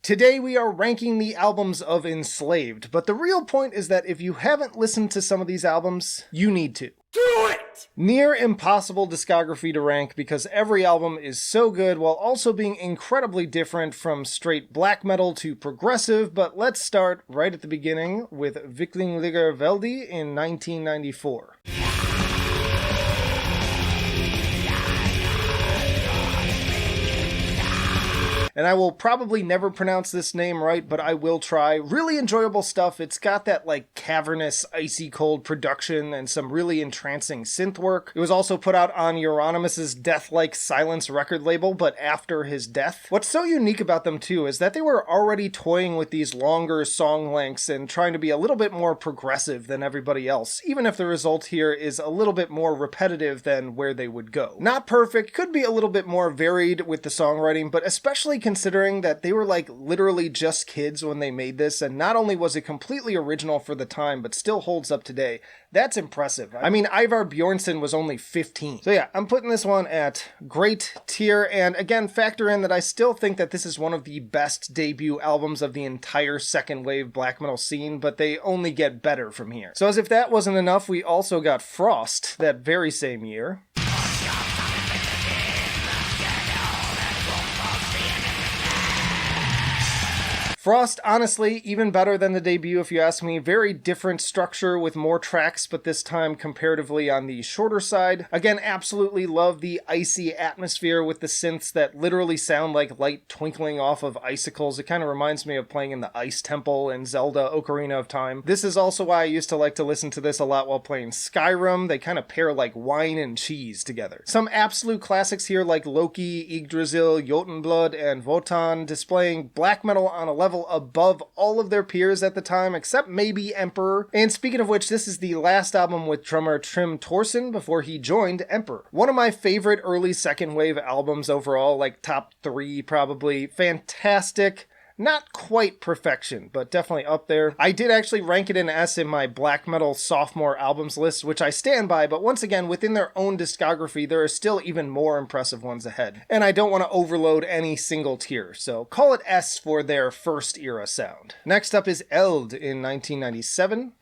Today we are ranking the albums of Enslaved, but the real point is that if you haven't listened to some of these albums, you need to. Do it! Near impossible discography to rank because every album is so good while also being incredibly different from straight black metal to progressive, but let's start right at the beginning with Vikingligr Veldi in 1994. And I will probably never pronounce this name right, but I will try. Really enjoyable stuff. It's got that like cavernous, icy cold production and some really entrancing synth work. It was also put out on Euronymous' Death-Like Silence record label, but after his death. What's so unique about them too is that they were already toying with these longer song lengths and trying to be a little bit more progressive than everybody else, even if the result here is a little bit more repetitive than where they would go. Not perfect, could be a little bit more varied with the songwriting, but especially considering that they were like literally just kids when they made this, and not only was it completely original for the time, but still holds up today. That's impressive. I mean, Ivar Bjornsson was only 15. So yeah, I'm putting this one at great tier, and again, factor in that I still think that this is one of the best debut albums of the entire second wave black metal scene, but they only get better from here. So as if that wasn't enough, we also got Frost that very same year. Frost, honestly, even better than the debut if you ask me. Very different structure with more tracks, but this time comparatively on the shorter side. Again, absolutely love the icy atmosphere with the synths that literally sound like light twinkling off of icicles. It kind of reminds me of playing in the Ice Temple in Zelda Ocarina of Time. This is also why I used to like to listen to this a lot while playing Skyrim. They kind of pair like wine and cheese together. Some absolute classics here like Loki, Yggdrasil, Jotunblood, and Wotan, displaying black metal on a level above all of their peers at the time, except maybe Emperor. And speaking of which, this is the last album with drummer Trim Thorsen before he joined Emperor. One of my favorite early second wave albums overall, like top 3 probably. Fantastic. Not quite perfection, but definitely up there. I did actually rank it in S in my black metal sophomore albums list, which I stand by, but once again, within their own discography, there are still even more impressive ones ahead. And I don't want to overload any single tier, so call it S for their first era sound. Next up is Eld in 1997.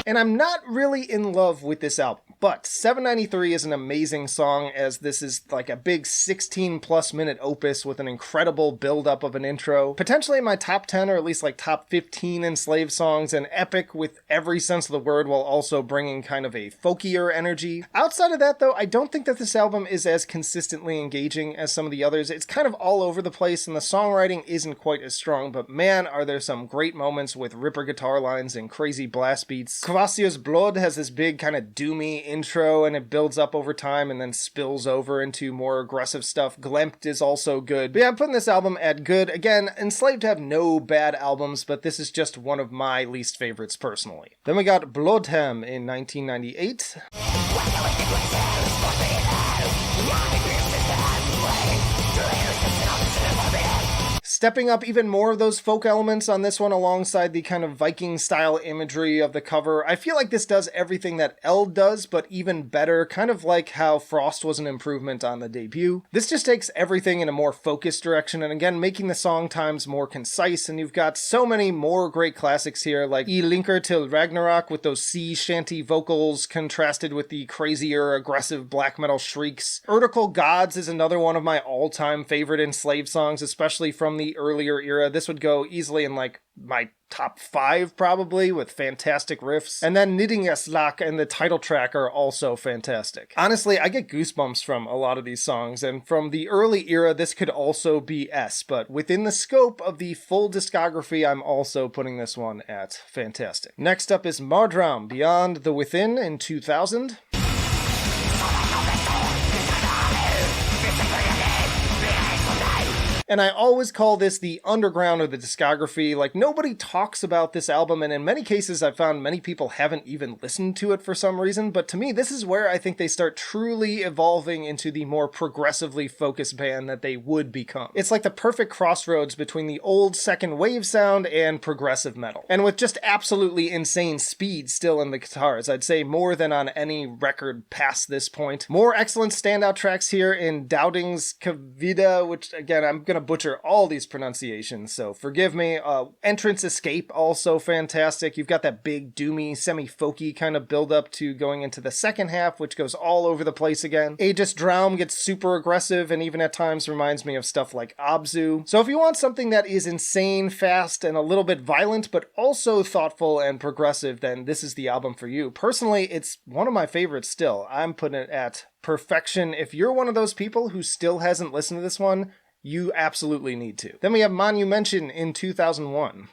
And I'm not really in love with this album, but 793 is an amazing song, as this is like a big 16 plus minute opus with an incredible build-up of an intro. Potentially in my top 10 or at least like top 15 Enslaved songs, an epic with every sense of the word while also bringing kind of a folkier energy. Outside of that though, I don't think that this album is as consistently engaging as some of the others. It's kind of all over the place and the songwriting isn't quite as strong, but man, are there some great moments with ripper guitar lines and crazy blast beats. Kvasir's Blood has this big kind of doomy intro and it builds up over time and then spills over into more aggressive stuff. Glempt is also good. But yeah, I'm putting this album at good. Again, Enslaved have no bad albums, but this is just one of my least favorites personally. Then we got Blodhemn in 1998. Stepping up even more of those folk elements on this one alongside the kind of Viking style imagery of the cover. I feel like this does everything that Eld does, but even better, kind of like how Frost was an improvement on the debut. This just takes everything in a more focused direction, and again, making the song times more concise, and you've got so many more great classics here, like I Linker til Ragnarok with those sea shanty vocals contrasted with the crazier, aggressive black metal shrieks. Vertical Gods is another one of my all-time favorite Enslaved songs, especially from the earlier era. This would go easily in like my top 5 probably, with fantastic riffs. And then Nidingaslak and the title track are also fantastic. Honestly, I get goosebumps from a lot of these songs, and from the early era this could also be S, but within the scope of the full discography I'm also putting this one at fantastic. Next up is Mardraum, Beyond the Within in 2000. And I always call this the underground of the discography. Like, nobody talks about this album, and in many cases I've found many people haven't even listened to it for some reason, but to me this is where I think they start truly evolving into the more progressively focused band that they would become. It's like the perfect crossroads between the old second wave sound and progressive metal. And with just absolutely insane speed still in the guitars, I'd say more than on any record past this point. More excellent standout tracks here in Doubting's Kavida, which again, I'm gonna butcher all these pronunciations, so forgive me. Entrance Escape, also fantastic. You've got that big, doomy, semi-folky kind of build-up to going into the second half, which goes all over the place again. Aegis Drown gets super aggressive and even at times reminds me of stuff like Abzu. So if you want something that is insane, fast, and a little bit violent, but also thoughtful and progressive, then this is the album for you. Personally, it's one of my favorites still. I'm putting it at perfection. If you're one of those people who still hasn't listened to this one, you absolutely need to. Then we have Monumension in 2001.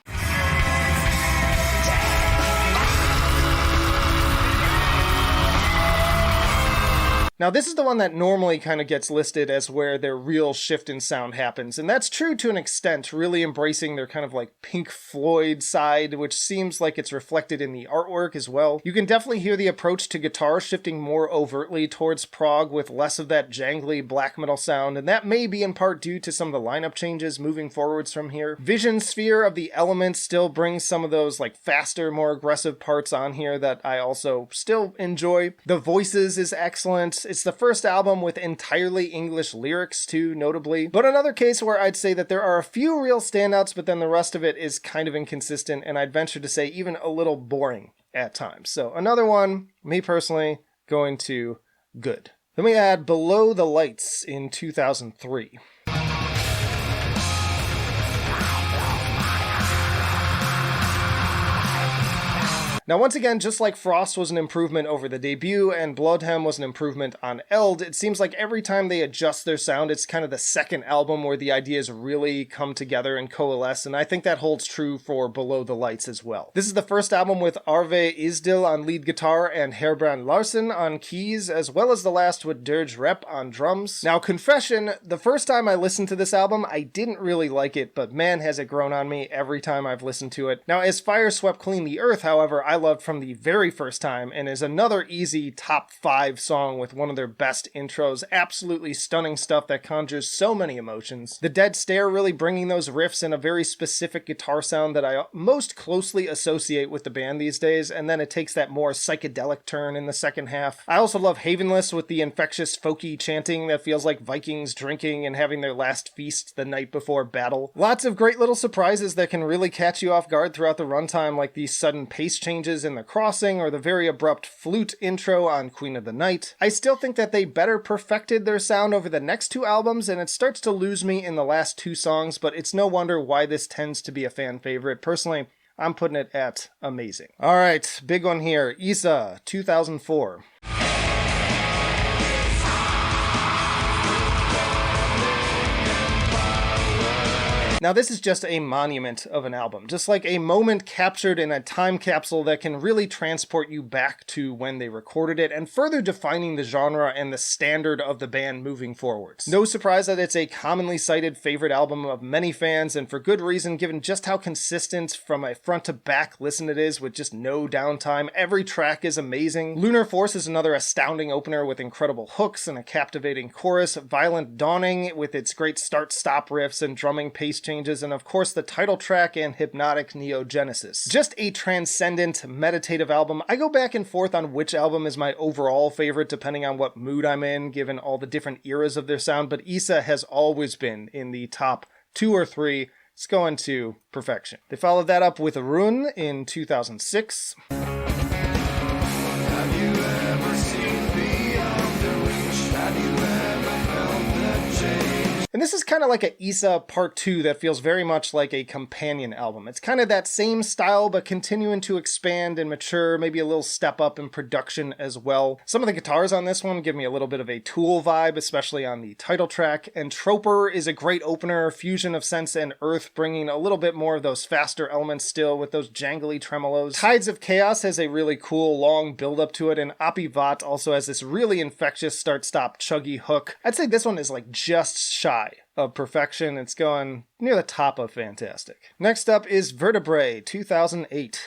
Now this is the one that normally kind of gets listed as where their real shift in sound happens, and that's true to an extent, really embracing their kind of like Pink Floyd side, which seems like it's reflected in the artwork as well. You can definitely hear the approach to guitar shifting more overtly towards prog with less of that jangly black metal sound, and that may be in part due to some of the lineup changes moving forwards from here. Vision Sphere of the Elements still brings some of those like faster, more aggressive parts on here that I also still enjoy. The Voices is excellent. It's the first album with entirely English lyrics too, notably. But another case where I'd say that there are a few real standouts, but then the rest of it is kind of inconsistent, and I'd venture to say even a little boring at times. So another one, me personally, going to good. Then we add Below the Lights in 2003. Now once again, just like Frost was an improvement over the debut and Blodhemn was an improvement on Eld, it seems like every time they adjust their sound, it's kind of the second album where the ideas really come together and coalesce, and I think that holds true for Below the Lights as well. This is the first album with Arve Isdil on lead guitar and Herbrand Larsen on keys, as well as the last with Dirge Rep on drums. Now confession, the first time I listened to this album, I didn't really like it, but man has it grown on me every time I've listened to it. Now as Fire Swept Clean the Earth, however, I loved from the very first time and is another easy top 5 song with one of their best intros. Absolutely stunning stuff that conjures so many emotions. The Dead Stare really bringing those riffs and a very specific guitar sound that I most closely associate with the band these days, and then it takes that more psychedelic turn in the second half. I also love Havenless with the infectious folky chanting that feels like Vikings drinking and having their last feast the night before battle. Lots of great little surprises that can really catch you off guard throughout the runtime, like these sudden pace changes in the crossing or the very abrupt flute intro on Queen of the Night. I still think that they better perfected their sound over the next 2 albums, and it starts to lose me in the last 2 songs, but it's no wonder why this tends to be a fan favorite. Personally, I'm putting it at amazing. Alright, big one here. Isa, 2004. Now this is just a monument of an album, just like a moment captured in a time capsule that can really transport you back to when they recorded it and further defining the genre and the standard of the band moving forwards. No surprise that it's a commonly cited favorite album of many fans, and for good reason given just how consistent from a front to back listen it is with just no downtime. Every track is amazing. Lunar Force is another astounding opener with incredible hooks and a captivating chorus. Violent Dawning with its great start-stop riffs and drumming pace changes, and of course the title track and hypnotic Neogenesis. Just a transcendent, meditative album. I go back and forth on which album is my overall favorite depending on what mood I'm in, given all the different eras of their sound, but Isa has always been in the top 2 or 3. It's going to perfection. They followed that up with Ruun in 2006. And this is kind of like a Isa Part 2 that feels very much like a companion album. It's kind of that same style, but continuing to expand and mature, maybe a little step up in production as well. Some of the guitars on this one give me a little bit of a Tool vibe, especially on the title track. And Troper is a great opener, fusion of Sense and Earth, bringing a little bit more of those faster elements still with those jangly tremolos. Tides of Chaos has a really cool long build up to it, and Apivat also has this really infectious start-stop chuggy hook. I'd say this one is like just shy high of perfection. It's going near the top of fantastic. Next up is Vertebrae, 2008.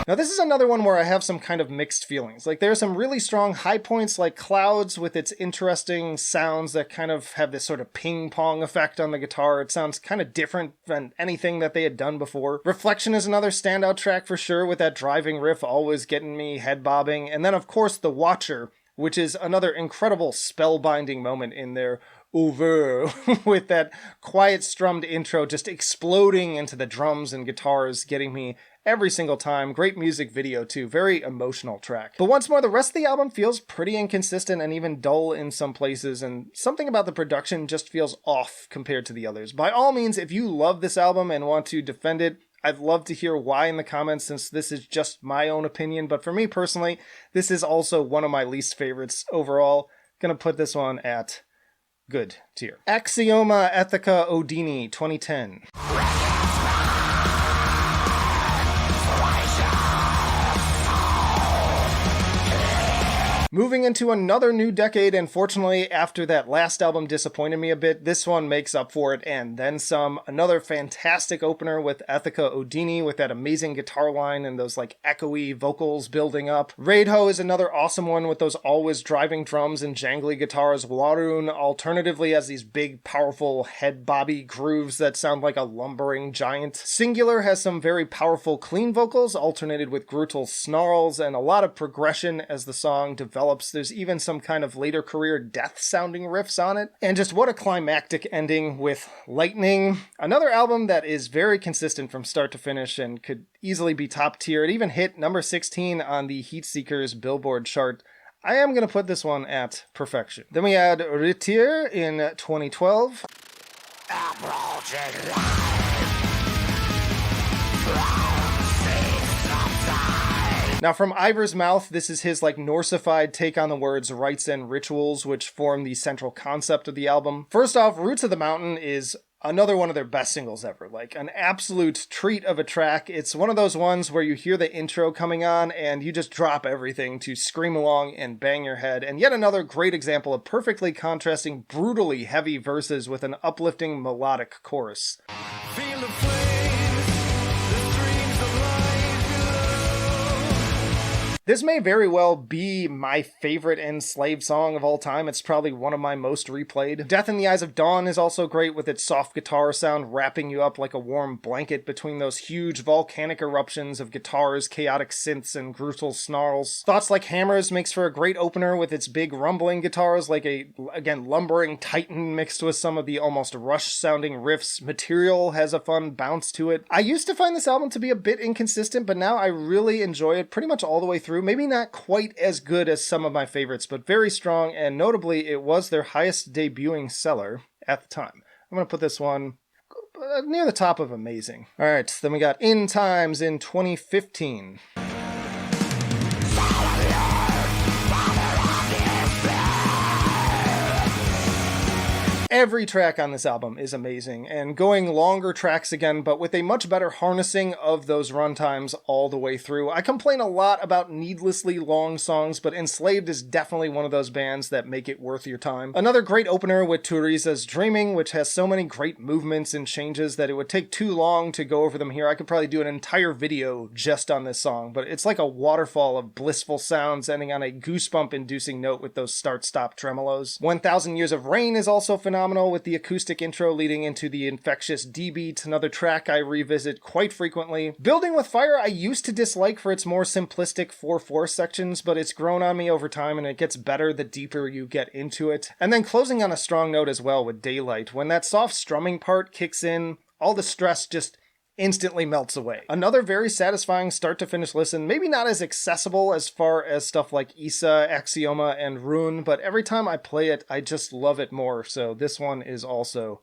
Now this is another one where I have some kind of mixed feelings. Like there are some really strong high points like Clouds with its interesting sounds that kind of have this sort of ping pong effect on the guitar. It sounds kind of different than anything that they had done before. Reflection is another standout track for sure, with that driving riff always getting me head bobbing. And then of course The Watcher, which is another incredible spellbinding moment in there. Over with that quiet strummed intro just exploding into the drums and guitars, getting me every single time. Great music video too, very emotional track. But once more, the rest of the album feels pretty inconsistent and even dull in some places, and something about the production just feels off compared to the others. By all means, if you love this album and want to defend it, I'd love to hear why in the comments, since this is just my own opinion. But for me personally, this is also one of my least favorites overall. Gonna put this one at good tier. Axioma, Ethica, Odini, 2010. Moving into another new decade, and fortunately, after that last album disappointed me a bit, this one makes up for it and then some. Another fantastic opener with Ethica Odini, with that amazing guitar line and those like echoey vocals building up. Raidho is another awesome one with those always driving drums and jangly guitars. Ruun alternatively has these big, powerful head bobby grooves that sound like a lumbering giant. Singular has some very powerful clean vocals alternated with brutal snarls and a lot of progression as the song develops. There's even some kind of later career death sounding riffs on it. And just what a climactic ending with Lightning. Another album that is very consistent from start to finish and could easily be top tier. It even hit number 16 on the Heatseekers Billboard chart. I am going to put this one at perfection. Then we had RIITIIR in 2012. Now, from Ivor's mouth, this is his like Norseified take on the words rites and rituals, which form the central concept of the album. First off, Roots of the Mountain is another one of their best singles ever. Like an absolute treat of a track. It's one of those ones where you hear the intro coming on and you just drop everything to scream along and bang your head. And yet another great example of perfectly contrasting brutally heavy verses with an uplifting melodic chorus. Feel the flames, the streams of light below. This may very well be my favorite Enslaved song of all time. It's probably one of my most replayed. Death in the Eyes of Dawn is also great with its soft guitar sound wrapping you up like a warm blanket between those huge volcanic eruptions of guitars, chaotic synths, and brutal snarls. Thoughts Like Hammers makes for a great opener with its big rumbling guitars like a, again, lumbering titan mixed with some of the almost Rush-sounding riffs. Material has a fun bounce to it. I used to find this album to be a bit inconsistent, but now I really enjoy it pretty much all the way through. Maybe not quite as good as some of my favorites, but very strong, and notably, it was their highest debuting seller at the time. I'm going to put this one near the top of amazing. Alright, then we got In Times in 2015. Every track on this album is amazing, and going longer tracks again, but with a much better harnessing of those runtimes all the way through. I complain a lot about needlessly long songs, but Enslaved is definitely one of those bands that make it worth your time. Another great opener with Teresa's Dreaming, which has so many great movements and changes that it would take too long to go over them here. I could probably do an entire video just on this song, but it's like a waterfall of blissful sounds ending on a goosebump-inducing note with those start-stop tremolos. 1000 Years of Rain is also phenomenal, with the acoustic intro leading into the infectious D beat, another track I revisit quite frequently. Building with Fire I used to dislike for its more simplistic 4/4 sections, but it's grown on me over time and it gets better the deeper you get into it. And then closing on a strong note as well with Daylight. When that soft strumming part kicks in, all the stress just instantly melts away. Another very satisfying start to finish listen, maybe not as accessible as far as stuff like Isa, Axioma, and Ruun, but every time I play it, I just love it more, so this one is also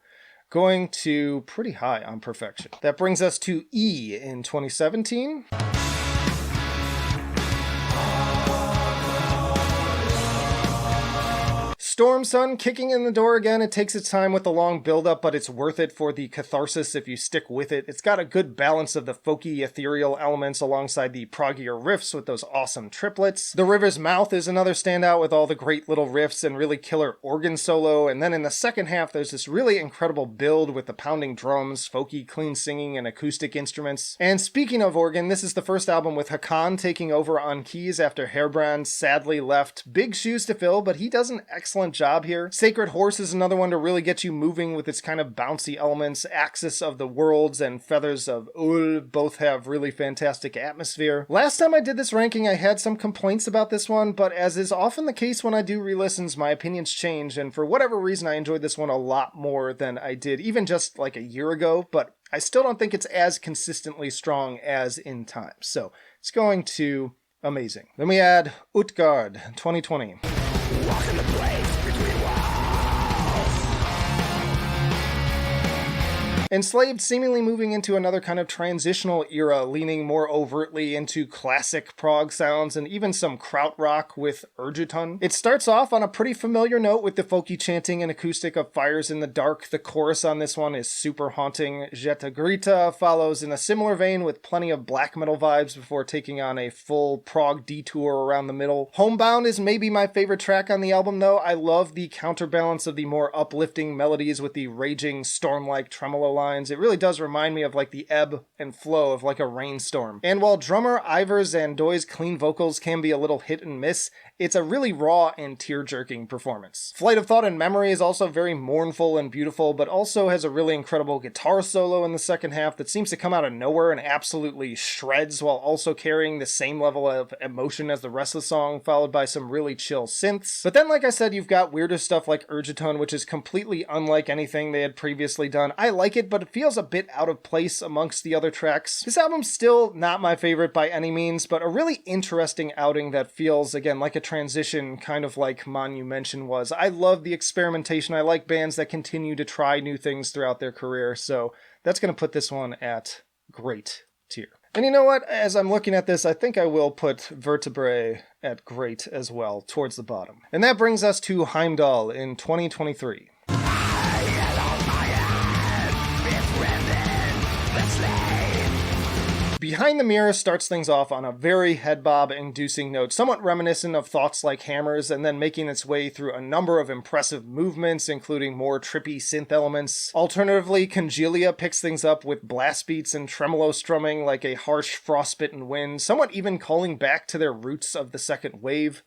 going to pretty high on perfection. That brings us to E in 2017. Storm Sun kicking in the door again. It takes its time with the long build-up, but it's worth it for the catharsis if you stick with it. It's got a good balance of the folky, ethereal elements alongside the proggier riffs with those awesome triplets. The River's Mouth is another standout with all the great little riffs and really killer organ solo. And then in the second half, there's this really incredible build with the pounding drums, folky, clean singing, and acoustic instruments. And speaking of organ, this is the first album with Hakan taking over on keys after Herbrand sadly left. Big shoes to fill, but he does an excellent job here. Sacred Horse is another one to really get you moving with its kind of bouncy elements. Axis of the Worlds and Feathers of Ul both have really fantastic atmosphere. Last time I did this ranking, I had some complaints about this one, but as is often the case when I do re-listens, my opinions change, and for whatever reason I enjoyed this one a lot more than I did even just like a year ago, but I still don't think it's as consistently strong as In Time. So it's going to amazing. Then we add Utgard 2020. Walk in the place between walls. Enslaved seemingly moving into another kind of transitional era, leaning more overtly into classic prog sounds and even some krautrock with Urgeton. It starts off on a pretty familiar note with the folky chanting and acoustic of Fires in the Dark. The chorus on this one is super haunting. Jeta Grita follows in a similar vein with plenty of black metal vibes before taking on a full prog detour around the middle. Homebound is maybe my favorite track on the album though. I love the counterbalance of the more uplifting melodies with the raging storm-like tremolo lines. It really does remind me of like the ebb and flow of like a rainstorm. And while drummer Ivers and Doy's clean vocals can be a little hit and miss, it's a really raw and tear-jerking performance. Flight of Thought and Memory is also very mournful and beautiful, but also has a really incredible guitar solo in the second half that seems to come out of nowhere and absolutely shreds while also carrying the same level of emotion as the rest of the song, followed by some really chill synths. But then, like I said, you've got weirder stuff like Urgeton, which is completely unlike anything they had previously done. I like it, but it feels a bit out of place amongst the other tracks. This album's still not my favorite by any means, but a really interesting outing that feels, again, like a transition, kind of like Monumension was. I love the experimentation. I like bands that continue to try new things throughout their career, so that's going to put this one at great tier. And you know what? As I'm looking at this, I think I will put Vertebrae at great as well, towards the bottom. And that brings us to Heimdal in 2023. Behind the Mirror starts things off on a very head bob-inducing note, somewhat reminiscent of Thoughts Like Hammers, and then making its way through a number of impressive movements, including more trippy synth elements. Alternatively, Congelia picks things up with blast beats and tremolo strumming like a harsh frostbitten wind, somewhat even calling back to their roots of the second wave.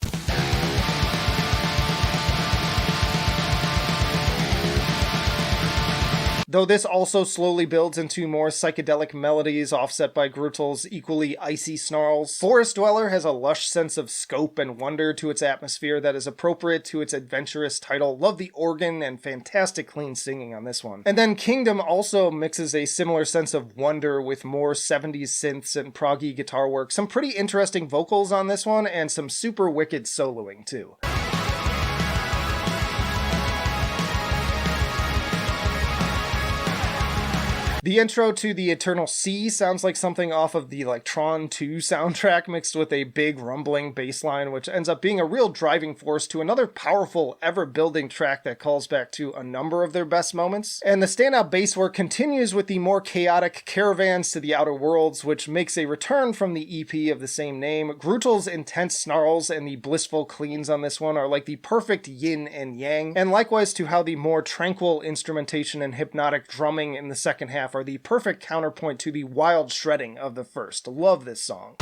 Though this also slowly builds into more psychedelic melodies offset by Grutel's equally icy snarls. Forest Dweller has a lush sense of scope and wonder to its atmosphere that is appropriate to its adventurous title. Love the organ and fantastic clean singing on this one. And then Kingdom also mixes a similar sense of wonder with more 70s synths and proggy guitar work. Some pretty interesting vocals on this one and some super wicked soloing too. The intro to The Eternal Sea sounds like something off of the Tron 2 soundtrack mixed with a big rumbling bass line, which ends up being a real driving force to another powerful, ever-building track that calls back to a number of their best moments. And the standout bass work continues with the more chaotic Caravans to the Outer Worlds, which makes a return from the EP of the same name. Grutel's intense snarls and the blissful cleans on this one are like the perfect yin and yang, and likewise to how the more tranquil instrumentation and hypnotic drumming in the second half are the perfect counterpoint to the wild shredding of the first. Love this song.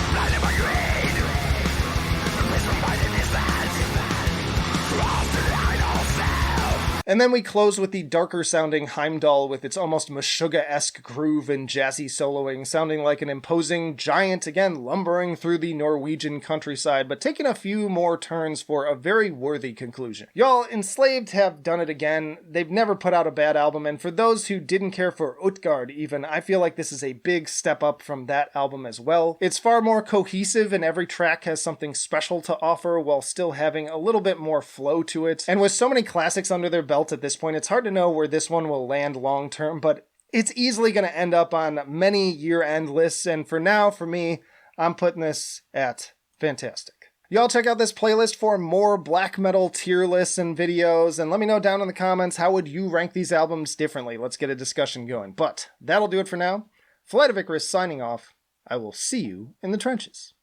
And then we close with the darker sounding Heimdal with its almost Meshuggah-esque groove and jazzy soloing, sounding like an imposing giant, again lumbering through the Norwegian countryside, but taking a few more turns for a very worthy conclusion. Y'all, Enslaved have done it again. They've never put out a bad album, and for those who didn't care for Utgard even, I feel like this is a big step up from that album as well. It's far more cohesive and every track has something special to offer while still having a little bit more flow to it. And with so many classics under their belt at this point, it's hard to know where this one will land long term, but it's easily going to end up on many year-end lists, and for now, for me, I'm putting this at fantastic. Y'all check out this playlist for more black metal tier lists and videos, and let me know down in the comments how would you rank these albums differently. Let's get a discussion going. But that'll do it for now. Flight of Icarus signing off. I will see you in the trenches.